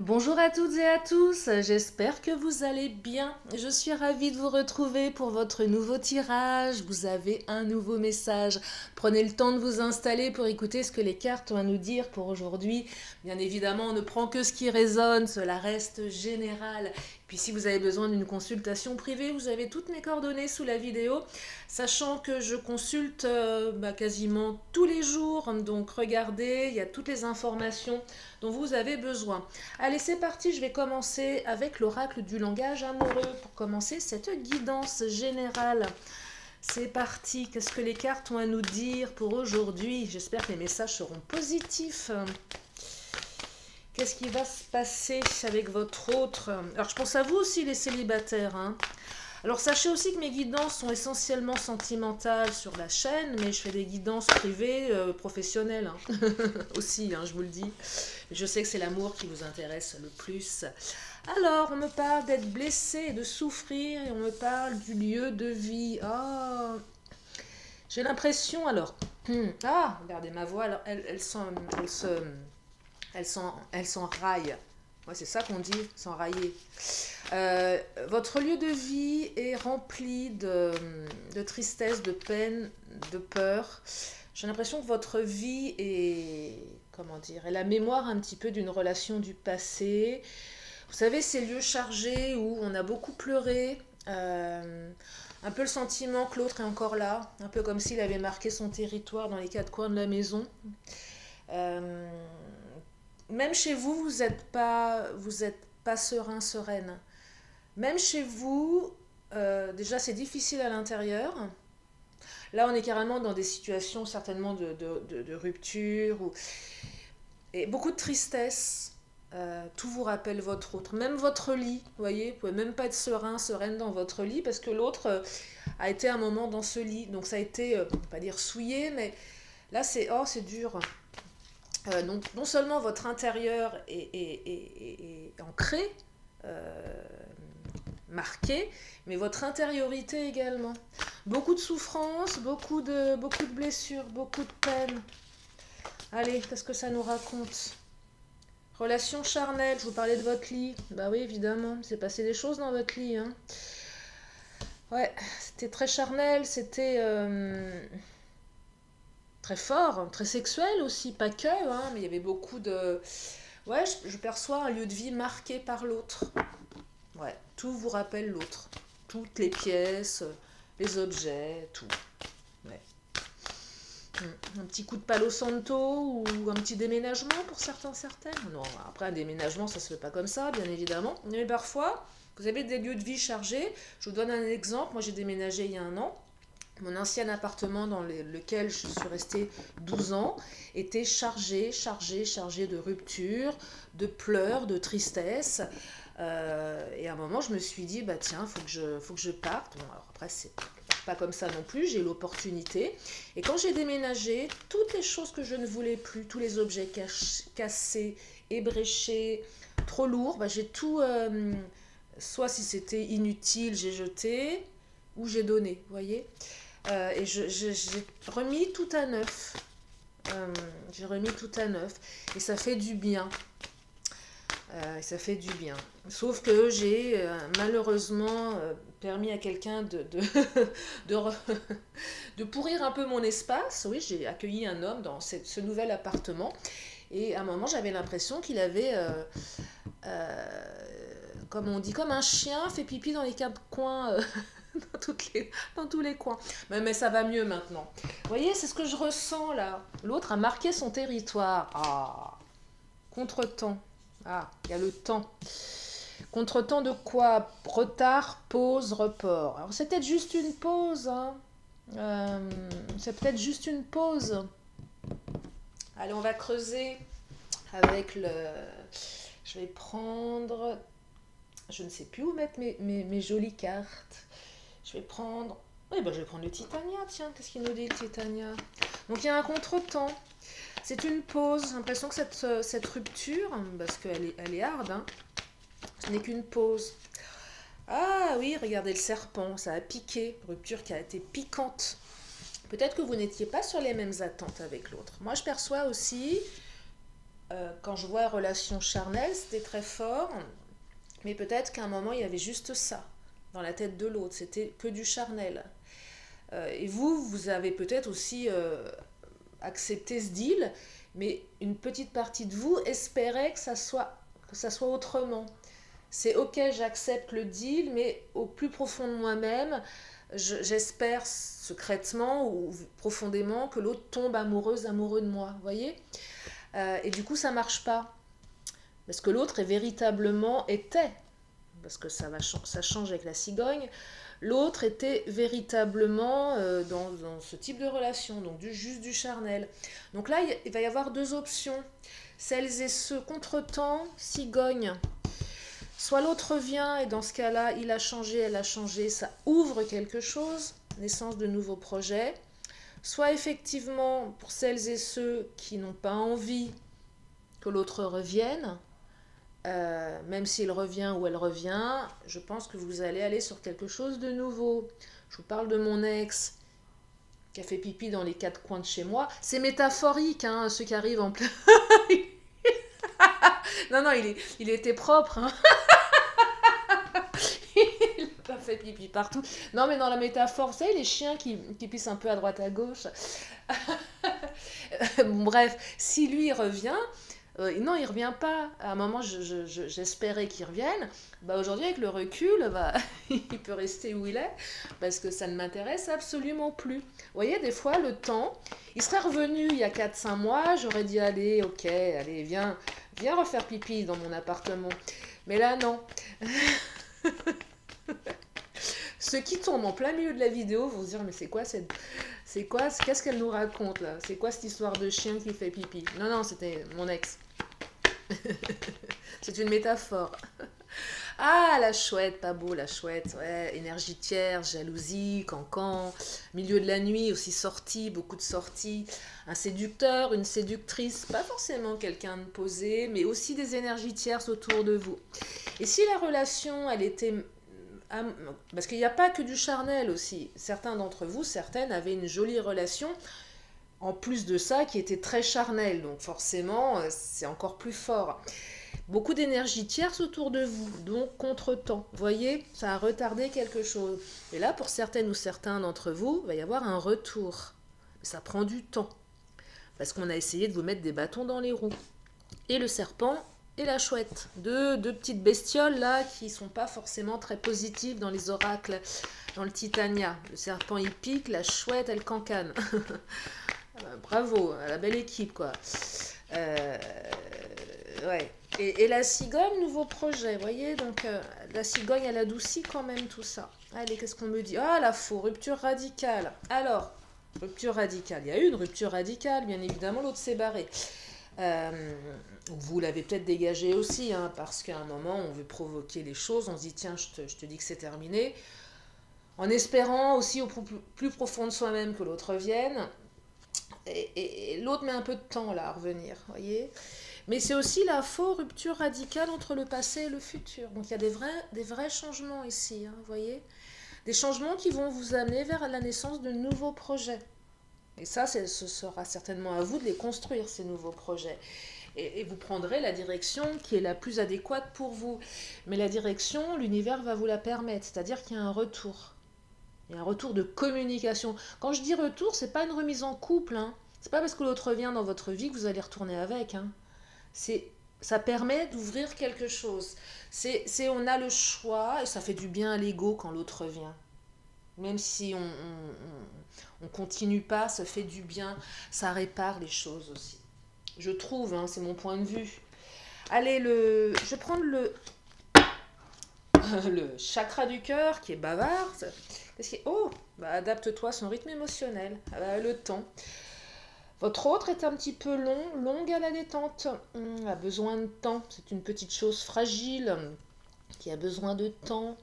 Bonjour à toutes et à tous, j'espère que vous allez bien. Je suis ravie de vous retrouver pour votre nouveau tirage. Vous avez un nouveau message. Prenez le temps de vous installer pour écouter ce que les cartes ont à nous dire pour aujourd'hui. Bien évidemment, on ne prend que ce qui résonne, cela reste général. Puis si vous avez besoin d'une consultation privée, vous avez toutes mes coordonnées sous la vidéo, sachant que je consulte quasiment tous les jours. Donc regardez, il y a toutes les informations dont vous avez besoin. Allez, c'est parti, je vais commencer avec l'oracle du langage amoureux pour commencer cette guidance générale. C'est parti, qu'est-ce que les cartes ont à nous dire pour aujourd'hui? J'espère que les messages seront positifs. Qu'est-ce qui va se passer avec votre autre? Alors, je pense à vous aussi, les célibataires, hein. Alors, sachez aussi que mes guidances sont essentiellement sentimentales sur la chaîne, mais je fais des guidances privées, professionnelles, hein. Aussi, hein, je vous le dis. Je sais que c'est l'amour qui vous intéresse le plus. Alors, on me parle d'être blessé et de souffrir, et on me parle du lieu de vie. Ah, j'ai l'impression, alors... Ah, regardez ma voix, alors, elle s'enraille. Ouais, c'est ça qu'on dit, s'enrailler. Votre lieu de vie est rempli de tristesse, de peine, de peur. J'ai l'impression que votre vie est, comment dire, est la mémoire un petit peu d'une relation du passé. Vous savez, ces lieux chargés où on a beaucoup pleuré, un peu le sentiment que l'autre est encore là, un peu comme s'il avait marqué son territoire dans les quatre coins de la maison. Euh, Même chez vous, vous êtes pas serein, sereine. Même chez vous, déjà c'est difficile à l'intérieur. Là, on est carrément dans des situations certainement de rupture et beaucoup de tristesse. Tout vous rappelle votre autre, même votre lit, vous voyez, vous pouvez même pas être serein, sereine dans votre lit parce que l'autre a été un moment dans ce lit, donc ça a été, on peut pas dire souillé, mais là c'est dur. Donc non seulement votre intérieur est ancré, euh, marqué, mais votre intériorité également. Beaucoup de souffrance, beaucoup de blessures, beaucoup de peine. Allez, qu'est-ce que ça nous raconte? Relation charnelle, je vous parlais de votre lit. Bah oui, évidemment, il s'est passé des choses dans votre lit, hein. Ouais, c'était très charnel, c'était très fort, très sexuel aussi, pas que, hein, mais il y avait beaucoup de... Ouais, je perçois un lieu de vie marqué par l'autre. Ouais, tout vous rappelle l'autre. Toutes les pièces, les objets, tout. Ouais. Un petit coup de palo santo ou un petit déménagement pour certains, certaines. Non, après un déménagement, ça se fait pas comme ça, bien évidemment. Mais parfois, vous avez des lieux de vie chargés. Je vous donne un exemple. Moi, j'ai déménagé il y a un an. Mon ancien appartement dans lequel je suis restée 12 ans était chargé de ruptures, de pleurs, de tristesse. Et à un moment, je me suis dit, bah tiens, faut que je parte. Bon, alors après, c'est pas comme ça non plus, j'ai eu l'opportunité. Et quand j'ai déménagé, toutes les choses que je ne voulais plus, tous les objets cassés, ébréchés, trop lourds, bah, j'ai tout, soit si c'était inutile, j'ai jeté, ou j'ai donné, vous voyez. Et j'ai remis tout à neuf. J'ai remis tout à neuf. Et ça fait du bien. Ça fait du bien. Sauf que j'ai malheureusement permis à quelqu'un de, de pourrir un peu mon espace. Oui, j'ai accueilli un homme dans ce nouvel appartement. Et à un moment, j'avais l'impression qu'il avait, comme on dit, comme un chien fait pipi dans les quatre coins, dans tous les coins. Mais ça va mieux maintenant. Vous voyez, c'est ce que je ressens là. L'autre a marqué son territoire. Ah, contretemps. Ah, il y a le temps. Contretemps de quoi? Retard, pause, report. Alors c'est peut-être juste une pause, hein. C'est peut-être juste une pause. Allez, on va creuser avec le... Je vais prendre... Je ne sais plus où mettre mes jolies cartes. Je vais prendre... Oui, ben je vais prendre le Titania, tiens. Qu'est-ce qu'il nous dit, le Titania? Donc il y a un contretemps. C'est une pause. J'ai l'impression que cette rupture, parce elle est hard, hein, ce n'est qu'une pause. Ah oui, regardez le serpent, ça a piqué. Rupture qui a été piquante. Peut-être que vous n'étiez pas sur les mêmes attentes avec l'autre. Moi, je perçois aussi quand je vois relation charnelle, c'était très fort, mais peut-être qu'à un moment, il y avait juste ça dans la tête de l'autre, c'était que du charnel. Et vous avez peut-être aussi accepté ce deal, mais une petite partie de vous espérait que ça soit autrement. C'est ok, j'accepte le deal, mais au plus profond de moi-même, j'espère secrètement ou profondément que l'autre tombe amoureux de moi, vous voyez. Et du coup, ça marche pas. Parce que l'autre est véritablement, parce que ça change avec la cigogne, l'autre était véritablement dans ce type de relation, donc juste du charnel. Donc là, il va y avoir deux options. Celles et ceux contretemps, cigogne. Soit l'autre vient et dans ce cas-là, il a changé, elle a changé, ça ouvre quelque chose, naissance de nouveaux projets. Soit effectivement, pour celles et ceux qui n'ont pas envie que l'autre revienne, même s'il revient ou elle revient, je pense que vous allez aller sur quelque chose de nouveau. Je vous parle de mon ex qui a fait pipi dans les quatre coins de chez moi. C'est métaphorique, hein, ceux qui arrivent en plein... non, il était propre, hein. Il n'a pas fait pipi partout. Non, mais dans la métaphore, vous savez, les chiens qui pissent un peu à droite à gauche. Bref, si lui il revient, non, il revient pas. À un moment, j'espérais qu'il revienne. Bah, aujourd'hui, avec le recul, bah, il peut rester où il est parce que ça ne m'intéresse absolument plus. Vous voyez, des fois, le temps, il serait revenu il y a 4-5 mois, j'aurais dit, allez, ok, allez, viens refaire pipi dans mon appartement. Mais là, non. Ceux qui tombent en plein milieu de la vidéo vont se dire, mais qu'est-ce qu'elle nous raconte là? C'est quoi cette histoire de chien qui fait pipi? Non, c'était mon ex. C'est une métaphore. Ah, la chouette, pas beau, la chouette. Ouais, énergie tierce, jalousie, cancan, milieu de la nuit, aussi sortie, beaucoup de sorties. Un séducteur, une séductrice, pas forcément quelqu'un de posé, mais aussi des énergies tierces autour de vous. Et si la relation, elle était... Parce qu'il n'y a pas que du charnel aussi. Certains d'entre vous, certaines, avaient une jolie relation, en plus de ça, qui était très charnelle. Donc forcément, c'est encore plus fort. Beaucoup d'énergie tierce autour de vous, donc contre-temps. Vous voyez, ça a retardé quelque chose. Et là, pour certaines ou certains d'entre vous, il va y avoir un retour. Ça prend du temps. Parce qu'on a essayé de vous mettre des bâtons dans les roues. Et le serpent et la chouette. Deux petites bestioles là qui sont pas forcément très positives dans les oracles, dans le Titania. Le serpent il pique, la chouette elle cancane. Bravo, la belle équipe quoi. Ouais. Et la cigogne, nouveau projet, vous voyez, donc la cigogne elle adoucit quand même tout ça. Allez, qu'est-ce qu'on me dit? Ah, la faux, rupture radicale. Alors, rupture radicale, il y a eu une rupture radicale, bien évidemment, l'autre s'est barré. Vous l'avez peut-être dégagé aussi, hein, parce qu'à un moment, on veut provoquer les choses, on se dit, tiens, je te dis que c'est terminé, en espérant aussi au plus profond de soi-même que l'autre revienne, et l'autre met un peu de temps là à revenir, voyez. Mais c'est aussi la fausse rupture radicale entre le passé et le futur, donc il y a des vrais changements ici, hein, voyez, des changements qui vont vous amener vers la naissance de nouveaux projets. Et ça, ce sera certainement à vous de les construire, ces nouveaux projets. Et vous prendrez la direction qui est la plus adéquate pour vous. Mais la direction, l'univers va vous la permettre. C'est-à-dire qu'il y a un retour. Il y a un retour de communication. Quand je dis retour, c'est pas une remise en couple. Hein. C'est pas parce que l'autre vient dans votre vie que vous allez retourner avec. Hein. Ça permet d'ouvrir quelque chose. On a le choix et ça fait du bien à l'ego quand l'autre vient. Même si on continue pas, ça fait du bien, ça répare les choses aussi. Je trouve, hein, c'est mon point de vue. Allez, je vais prendre le chakra du cœur qui est bavard. Adapte-toi à son rythme émotionnel, le temps. Votre autre est un petit peu longue à la détente. A besoin de temps. C'est une petite chose fragile qui a besoin de temps,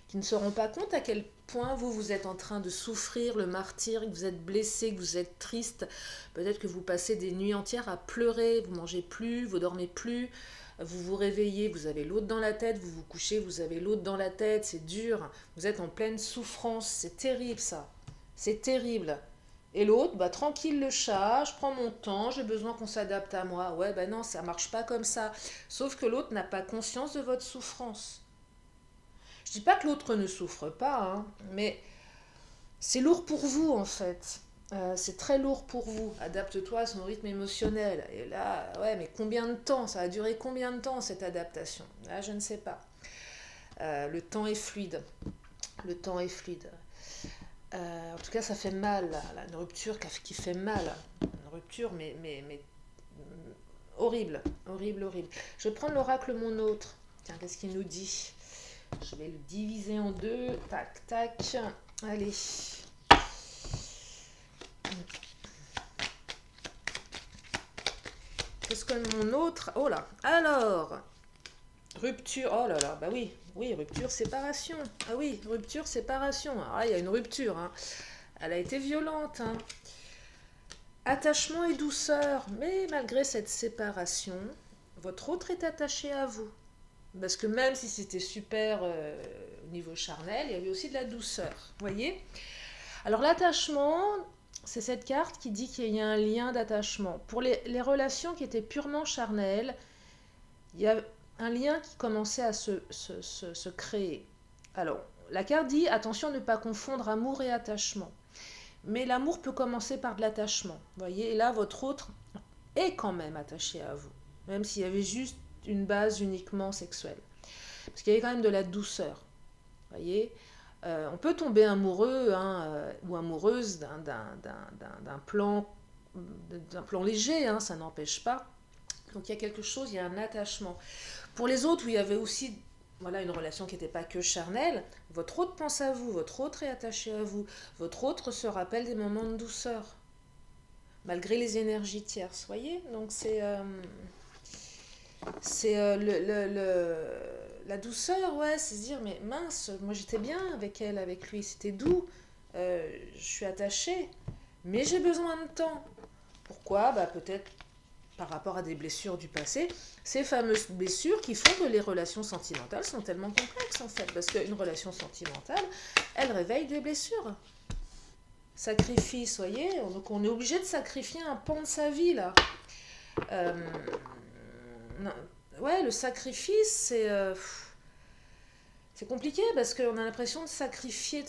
qui ne se rend pas compte à quel point vous êtes en train de souffrir le martyre, que vous êtes blessé, que vous êtes triste. Peut-être que vous passez des nuits entières à pleurer, vous mangez plus, vous dormez plus, vous vous réveillez, vous avez l'autre dans la tête, vous vous couchez, vous avez l'autre dans la tête, c'est dur, vous êtes en pleine souffrance, c'est terrible ça, c'est terrible. Et l'autre, bah tranquille le chat, je prends mon temps, j'ai besoin qu'on s'adapte à moi. Ouais, bah non, ça marche pas comme ça. Sauf que l'autre n'a pas conscience de votre souffrance. Je dis pas que l'autre ne souffre pas, hein, mais c'est lourd pour vous en fait. C'est très lourd pour vous. Adapte-toi à son rythme émotionnel. Et là, ouais, mais combien de temps? Ça a duré combien de temps cette adaptation? Là, je ne sais pas. Le temps est fluide. Le temps est fluide. En tout cas, ça fait mal, là, une rupture qui fait mal. Une rupture, mais horrible, horrible, horrible. Je vais prendre l'oracle Mon Autre. Tiens, qu'est-ce qu'il nous dit? Je vais le diviser en deux. Tac, tac. Allez. Qu'est-ce que mon autre? Oh là. Alors. Rupture. Oh là là. Bah oui. Oui, rupture, séparation. Ah oui, rupture, séparation. Alors là, il y a une rupture. Hein. Elle a été violente. Hein. Attachement et douceur. Mais malgré cette séparation, votre autre est attaché à vous. Parce que même si c'était super au niveau charnel, il y avait aussi de la douceur. Vous voyez? Alors l'attachement, c'est cette carte qui dit qu'il y a un lien d'attachement. Pour les relations qui étaient purement charnelles, il y a un lien qui commençait à se créer. Alors, la carte dit, attention à ne pas confondre amour et attachement. Mais l'amour peut commencer par de l'attachement. Vous voyez, et là, votre autre est quand même attaché à vous. Même s'il y avait juste une base uniquement sexuelle. Parce qu'il y avait quand même de la douceur. Vous voyez, on peut tomber amoureux hein, ou amoureuse d'un plan léger, hein, ça n'empêche pas. Donc il y a quelque chose, il y a un attachement. Pour les autres, où il y avait aussi voilà, une relation qui n'était pas que charnelle, votre autre pense à vous, votre autre est attaché à vous, votre autre se rappelle des moments de douceur, malgré les énergies tierces, vous voyez. Donc c'est la douceur, ouais, c'est se dire, mais mince, moi j'étais bien avec elle, avec lui, c'était doux, je suis attachée, mais j'ai besoin de temps. Pourquoi? Bah, peut-être par rapport à des blessures du passé, ces fameuses blessures qui font que les relations sentimentales sont tellement complexes en fait, parce qu'une relation sentimentale, elle réveille des blessures. Sacrifice, voyez, donc on est obligé de sacrifier un pan de sa vie là. Ouais, le sacrifice, c'est compliqué parce qu'on a l'impression de sacrifier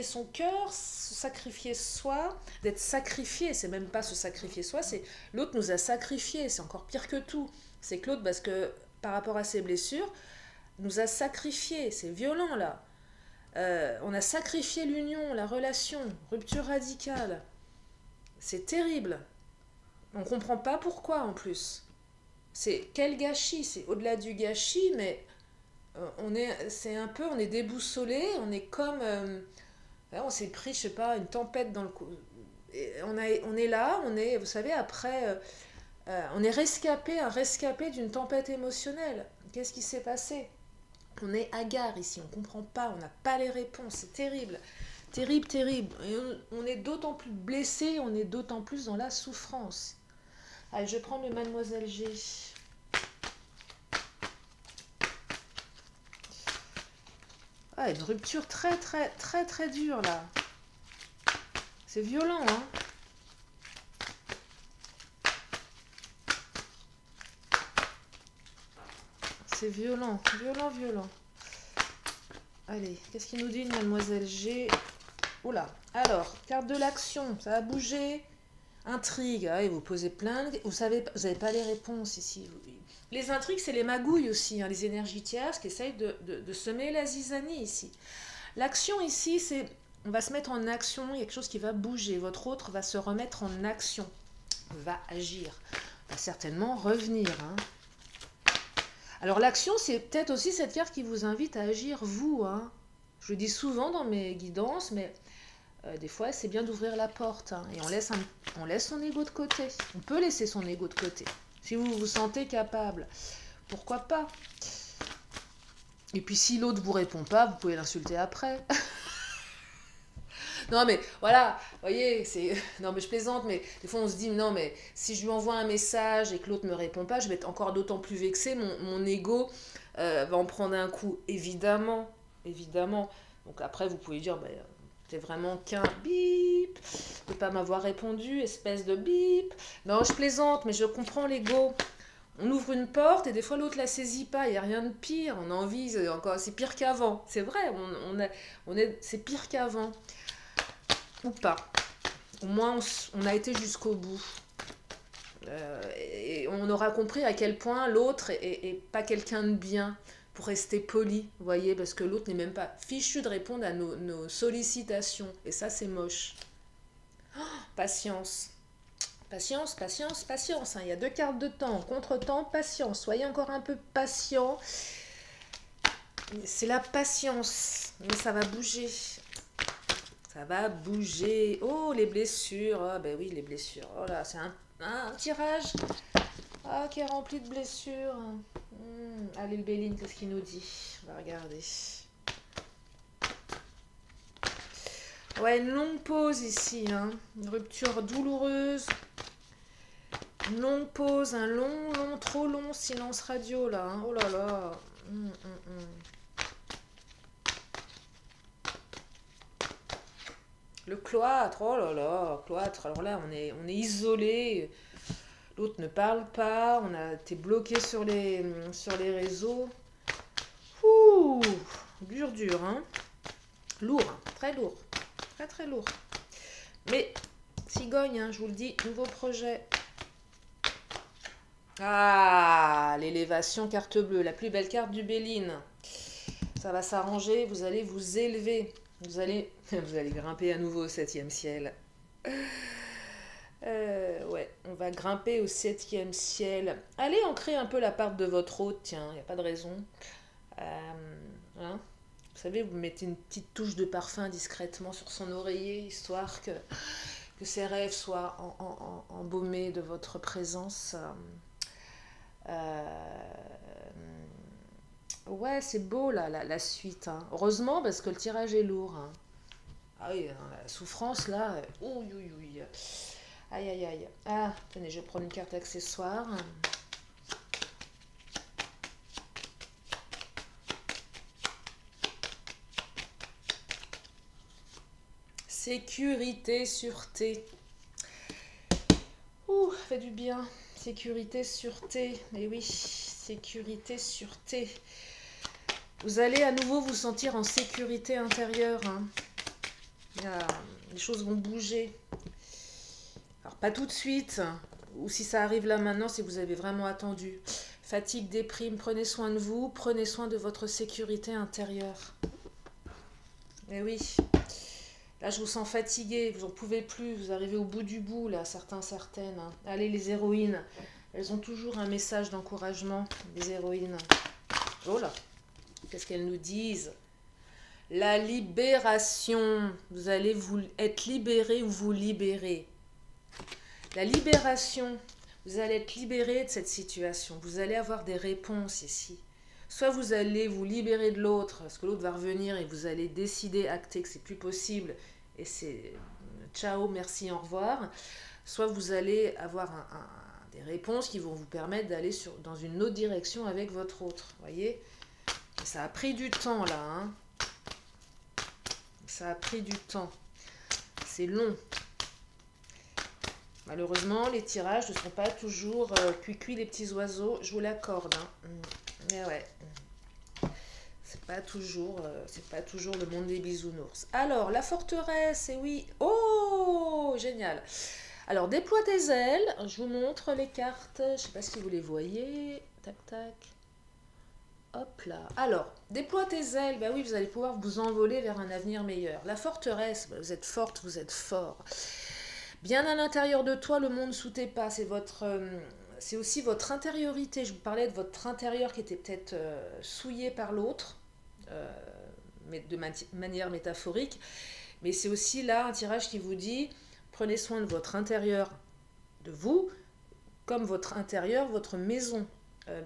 son cœur, se sacrifier soi, d'être sacrifié. C'est même pas se sacrifier soi, c'est l'autre nous a sacrifié. C'est encore pire que tout. C'est que l'autre, parce que par rapport à ses blessures, nous a sacrifié. C'est violent là. On a sacrifié l'union, la relation, rupture radicale. C'est terrible. On comprend pas pourquoi en plus. C'est quel gâchis, c'est au-delà du gâchis, mais on est déboussolé, on est comme, on s'est pris, je sais pas, une tempête dans le cou. On est là, vous savez, après, on est un rescapé d'une tempête émotionnelle. Qu'est-ce qui s'est passé? On est hagard ici, on comprend pas, on n'a pas les réponses, c'est terrible. Terrible, terrible. Et on est d'autant plus blessé, on est d'autant plus dans la souffrance. Allez, je prends le Mademoiselle G. Ah, une rupture très, très, très, très dure, là. C'est violent, hein. C'est violent, violent, violent. Allez, qu'est-ce qu'il nous dit, Mademoiselle G? Oula, alors, carte de l'action, ça a bougé. Intrigue, ah, et vous posez plein de... Vous n'avez pas les réponses ici. Les intrigues, c'est les magouilles aussi, hein, les énergies tierces qui essayent de semer la zizanie ici. L'action ici, c'est... On va se mettre en action, il y a quelque chose qui va bouger. Votre autre va se remettre en action, va agir, va certainement revenir. Hein. Alors l'action, c'est peut-être aussi cette carte qui vous invite à agir vous. Hein. Je le dis souvent dans mes guidances, mais... des fois, c'est bien d'ouvrir la porte hein, et on laisse son ego de côté. On peut laisser son ego de côté. Si vous vous sentez capable, pourquoi pas? Et puis si l'autre vous répond pas, vous pouvez l'insulter après. Non mais voilà, vous voyez, non mais je plaisante, mais des fois on se dit non mais si je lui envoie un message et que l'autre me répond pas, je vais être encore d'autant plus vexée, mon ego va en prendre un coup, évidemment, évidemment. Donc après vous pouvez dire C'est vraiment qu'un bip de pas m'avoir répondu, espèce de bip. Non, je plaisante, mais je comprends l'ego. On ouvre une porte et des fois l'autre la saisit pas, il n'y a rien de pire. On a envie, c'est pire qu'avant. C'est vrai, c'est pire qu'avant. Ou pas. Au moins, on a été jusqu'au bout. Et on aura compris à quel point l'autre est pas quelqu'un de bien, pour rester poli, vous voyez, parce que l'autre n'est même pas fichu de répondre à nos sollicitations. Et ça, c'est moche. Oh, patience. Patience, patience, patience. Hein. Il y a 2 cartes de temps. Contre-temps, patience. Soyez encore un peu patient. C'est la patience. Mais ça va bouger. Ça va bouger. Oh, les blessures. Ah, ben oui, les blessures. Oh là, c'est un tirage qui est rempli de blessures. Allez, le Béline, qu'est-ce qu'il nous dit? On va regarder. Ouais, une longue pause ici. Hein. Une rupture douloureuse. Une longue pause, un trop long silence radio là. Hein. Oh là là. Le cloître, oh là là, cloître. Alors là, on est isolé. L'autre ne parle pas. On a été bloqué sur les réseaux. Ouh, dur, hein. Lourd, hein. Très lourd. Très très lourd. Mais, cigogne, hein, je vous le dis, nouveau projet. Ah, l'élévation, carte bleue, la plus belle carte du Béline. Ça va s'arranger, vous allez vous élever. Vous allez grimper à nouveau au 7e ciel. Ouais, on va grimper au 7e ciel. Allez ancrer un peu la part de votre hôte, tiens, il n'y a pas de raison. Hein, vous savez, vous mettez une petite touche de parfum discrètement sur son oreiller, histoire que ses rêves soient embaumés de votre présence. Ouais, c'est beau là, la suite. Hein. Heureusement, parce que le tirage est lourd. Hein. Ah oui, la souffrance là. Ouïe, ouïe, ouïe. Aïe, aïe, aïe. Ah, tenez, je vais prendre une carte accessoire. Sécurité, sûreté. Ouh, fait du bien. Sécurité, sûreté. Eh oui, sécurité, sûreté. Vous allez à nouveau vous sentir en sécurité intérieure. Hein. Les choses vont bouger. Alors, pas tout de suite. Ou si ça arrive là maintenant, c'est que vous avez vraiment attendu. Fatigue, déprime, prenez soin de vous. Prenez soin de votre sécurité intérieure. Eh oui. Là, je vous sens fatigué, vous n'en pouvez plus, vous arrivez au bout du bout, là, certaines. Hein. Allez, les héroïnes, elles ont toujours un message d'encouragement, les héroïnes. Oh là, qu'est-ce qu'elles nous disent? La libération, vous allez être libéré ou vous libérer. La libération, vous allez être libéré de cette situation, vous allez avoir des réponses ici. Soit vous allez vous libérer de l'autre, parce que l'autre va revenir et vous allez décider, acter que c'est plus possible, et c'est ciao, merci, au revoir. Soit vous allez avoir des réponses qui vont vous permettre d'aller dans une autre direction avec votre autre, voyez. Et ça a pris du temps là, hein. Ça a pris du temps. C'est long. Malheureusement, les tirages ne sont pas toujours cuit les petits oiseaux, je vous l'accorde, hein. Mais ouais, c'est pas toujours le monde des bisounours. Alors, la forteresse, et oui, oh, génial. Alors, déploie tes ailes, je vous montre les cartes, je sais pas si vous les voyez, tac, tac, hop là. Alors, déploie tes ailes, bah oui, vous allez pouvoir vous envoler vers un avenir meilleur. La forteresse, bah, vous êtes forte, vous êtes fort. Bien à l'intérieur de toi, le monde sous tes pas, c'est aussi votre intériorité. Je vous parlais de votre intérieur qui était peut-être souillé par l'autre, mais de manière métaphorique. Mais c'est aussi là un tirage qui vous dit, prenez soin de votre intérieur, de vous, comme votre intérieur, votre maison.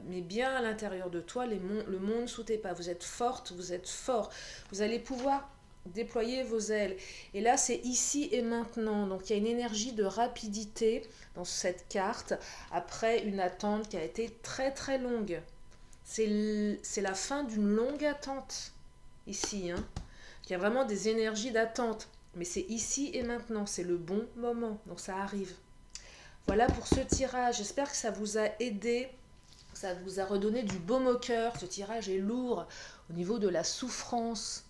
Mais bien à l'intérieur de toi, le monde sous tes pas. Vous êtes forte, vous êtes fort. Vous allez pouvoir déployer vos ailes. Et là, c'est ici et maintenant. Donc, il y a une énergie de rapidité dans cette carte, après une attente qui a été très très longue. C'est la fin d'une longue attente, ici. Hein. Il y a vraiment des énergies d'attente. Mais c'est ici et maintenant, c'est le bon moment, donc ça arrive. Voilà pour ce tirage, j'espère que ça vous a aidé, ça vous a redonné du baume au cœur. Ce tirage est lourd au niveau de la souffrance.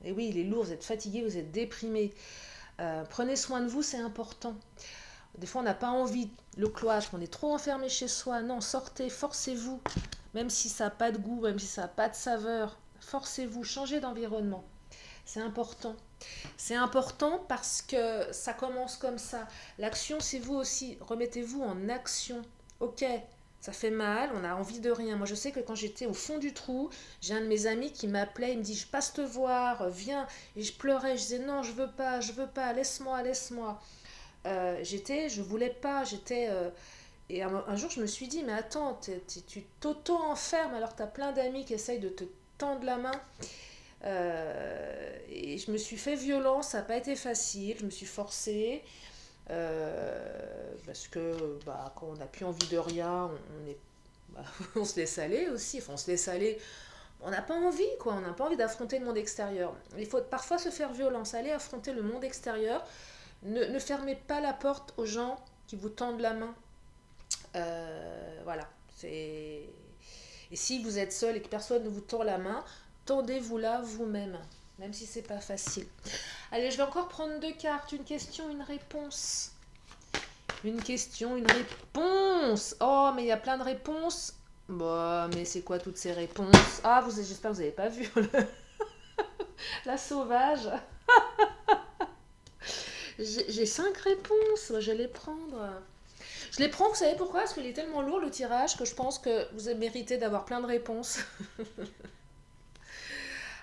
Et oui, il est lourd, vous êtes fatigué, vous êtes déprimé. Prenez soin de vous, c'est important. Des fois, on n'a pas envie, le cloître, on est trop enfermé chez soi. Non, sortez, forcez-vous. Même si ça n'a pas de goût, même si ça n'a pas de saveur, forcez-vous, changez d'environnement. C'est important. C'est important parce que ça commence comme ça. L'action, c'est vous aussi. Remettez-vous en action. Ok, ça fait mal, on a envie de rien. Moi, je sais que quand j'étais au fond du trou, j'ai un de mes amis qui m'appelait, il me dit, je passe te voir, viens. Et je pleurais, je disais, non, je veux pas, laisse-moi, laisse-moi. Je voulais pas, et un jour, je me suis dit, mais attends, tu t'auto-enfermes alors que tu as plein d'amis qui essayent de te tendre la main. Et je me suis fait violence, ça n'a pas été facile, je me suis forcée. Parce que quand on n'a plus envie de rien, on se laisse aller aussi. Enfin, on se laisse aller. On n'a pas envie, quoi. On n'a pas envie d'affronter le monde extérieur. Il faut parfois se faire violence, aller affronter le monde extérieur. Ne fermez pas la porte aux gens qui vous tendent la main. Voilà. Et si vous êtes seul et que personne ne vous tend la main, tendez-vous-la vous-même, même si c'est pas facile. Allez, je vais encore prendre 2 cartes, une question, une réponse. Une question, une réponse. Oh, mais il y a plein de réponses. Bon, mais c'est quoi toutes ces réponses? Ah, j'espère que vous n'avez pas vu la sauvage. J'ai 5 réponses, je vais les prendre. Je les prends, vous savez pourquoi? Parce qu'il est tellement lourd le tirage que je pense que vous méritez d'avoir plein de réponses.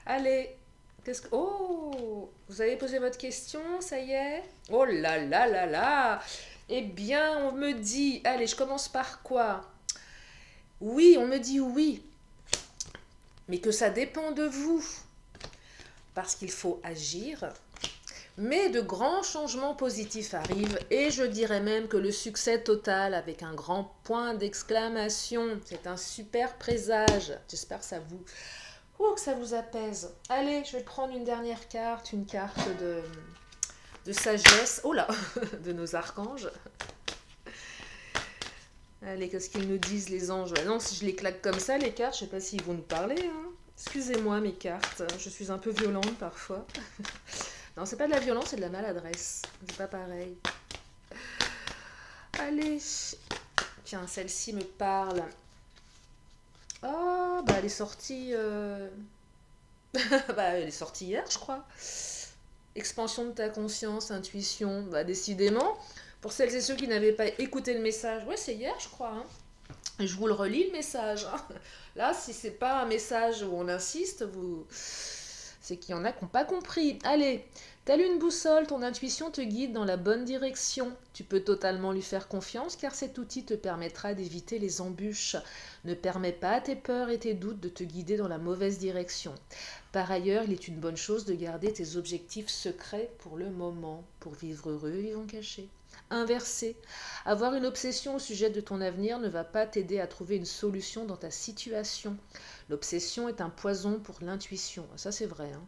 Allez, oh, vous avez posé votre question, ça y est? Oh là là là là! Eh bien, on me dit, allez, je commence par quoi? Oui, on me dit oui, mais que ça dépend de vous, parce qu'il faut agir. Mais de grands changements positifs arrivent, et je dirais même que le succès total avec un grand point d'exclamation, c'est un super présage. J'espère que ça vous apaise. Allez, je vais prendre une dernière carte, une carte de sagesse. Oh là, de nos archanges. Allez, qu'est-ce qu'ils nous disent les anges? Non, si je les claque comme ça, les cartes, je ne sais pas s'ils vont nous parler. Hein. Excusez-moi mes cartes, je suis un peu violente parfois. Non, c'est pas de la violence, c'est de la maladresse. C'est pas pareil. Allez. Tiens, celle-ci me parle. Oh, elle est sortie... elle est sortie hier, je crois. Expansion de ta conscience, intuition. Décidément, pour celles et ceux qui n'avaient pas écouté le message, ouais, c'est hier, je crois. Hein. Je vous le relis, le message. Là, si c'est pas un message où on insiste, c'est qu'il y en a qui n'ont pas compris. Allez, telle une boussole, ton intuition te guide dans la bonne direction. Tu peux totalement lui faire confiance car cet outil te permettra d'éviter les embûches. Ne permets pas à tes peurs et tes doutes de te guider dans la mauvaise direction. Par ailleurs, il est une bonne chose de garder tes objectifs secrets pour le moment, pour vivre heureux et vivant caché. Inversé, avoir une obsession au sujet de ton avenir ne va pas t'aider à trouver une solution dans ta situation. L'obsession est un poison pour l'intuition. Ça, c'est vrai. Hein.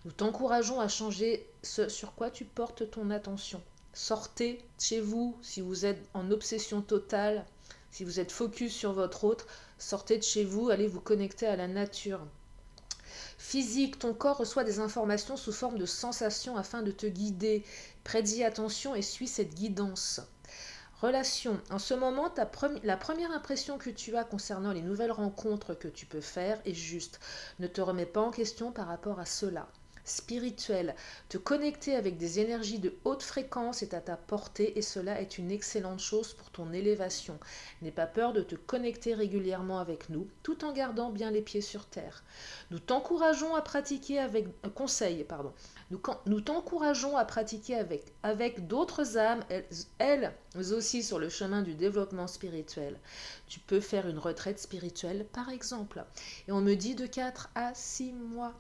Nous t'encourageons à changer ce sur quoi tu portes ton attention. Sortez chez vous si vous êtes en obsession totale, si vous êtes focus sur votre autre, sortez de chez vous, allez vous connecter à la nature. Physique, ton corps reçoit des informations sous forme de sensations afin de te guider. Prête-y attention et suis cette guidance. Relation. En ce moment, la première impression que tu as concernant les nouvelles rencontres que tu peux faire est juste. Ne te remets pas en question par rapport à cela. Spirituel. Te connecter avec des énergies de haute fréquence est à ta portée et cela est une excellente chose pour ton élévation. N'aie pas peur de te connecter régulièrement avec nous, tout en gardant bien les pieds sur terre. Nous t'encourageons à pratiquer Nous t'encourageons à pratiquer avec d'autres âmes, elles aussi sur le chemin du développement spirituel. Tu peux faire une retraite spirituelle, par exemple. Et on me dit de 4 à 6 mois.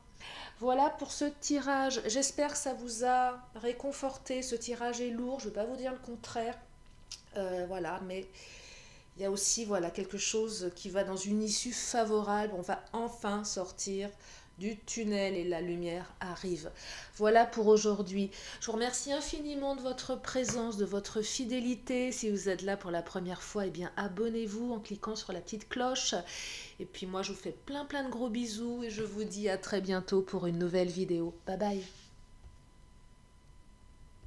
Voilà pour ce tirage. J'espère que ça vous a réconforté. Ce tirage est lourd, je ne vais pas vous dire le contraire. Voilà, mais il y a aussi quelque chose qui va dans une issue favorable. On va enfin sortir du tunnel et la lumière arrive. Voilà pour aujourd'hui. Je vous remercie infiniment de votre présence, de votre fidélité. Si vous êtes là pour la première fois, eh bien abonnez-vous en cliquant sur la petite cloche. Et puis moi, je vous fais plein de gros bisous et je vous dis à très bientôt pour une nouvelle vidéo. Bye bye.